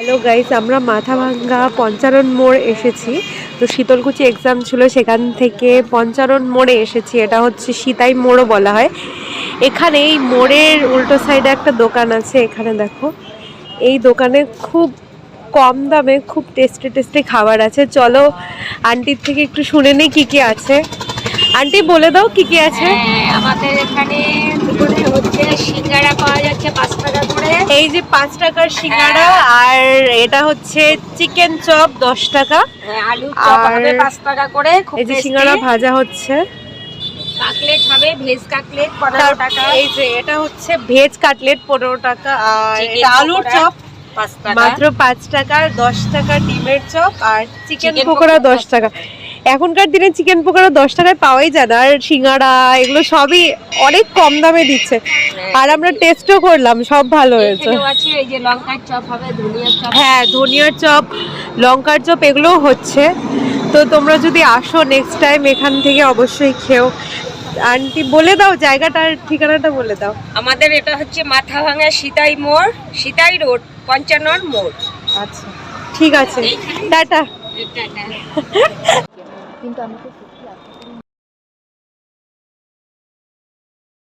Hello guys, আমরা মাথাভাঙ্গা পঞ্চানন মোড় এসেছি। তো শীতলকুচি এক্সাম ছিল, সেখান থেকে পঞ্চানন মোড়ে এসেছি। এটা হচ্ছে সিতাই মোড়ও বলা হয়। এখানে এই মোড়ের উল্টো সাইডে একটা দোকান আছে। এখানে দেখো, এই দোকানে খুব কম দামে খুব টেস্টি টেস্টি খাবার আছে। চলো আন্টির থেকে একটু শুনে নেই কি কি আছে। আন্টি বলে দাও কি কি আছে। আমাদের এখানে দুপুরে হচ্ছে সিঙ্গাড়া পাওয়া যাচ্ছে 5 টাকা করে। এই যে 5 টাকার সিঙ্গাড়া, আর এটা হচ্ছে চিকেন চপ 10 টাকা। আলু চপ হবে 5 টাকা করে। খুব এই যে সিঙ্গাড়া ভাজা হচ্ছে। কাটলেট হবে, ভেজ কাটলেট 15 টাকা। এই যে এটা হচ্ছে ভেজ কাটলেট 15 টাকা। আর এটা আলুর চপ 5 টাকা, মাত্র 5 টাকা। 10 টাকা ডিমের চপ, আর চিকেন পকোড়া 10 টাকা। এখনকার দিনে চিকেন পকোড়া 10 টাকায় পাওয়াই যায় না। আর সিঙ্গাড়া এগুলো সবই অনেক কম দামে দিচ্ছে। আর আমরা টেস্টও করলাম, সব ভালো হয়েছে। এই যে লঙ্কার চপ হবে, ধনিয়ার চপ। হ্যাঁ, ধনিয়ার চপ, লঙ্কার চপ এগুলোও হচ্ছে। তো তোমরা যদি আসো নেক্সট টাইম এখান থেকে অবশ্যই খেও। আন্টি বলে দাও জায়গাটার ঠিকানাটা বলে দাও। আমাদের এটা হচ্ছে মাথাভাঙ্গা সিতাই মোড়, সিতাই রোড, পঞ্চানন মোড়। আচ্ছা, ঠিক আছে, টাটা। কিন্তু আমাকে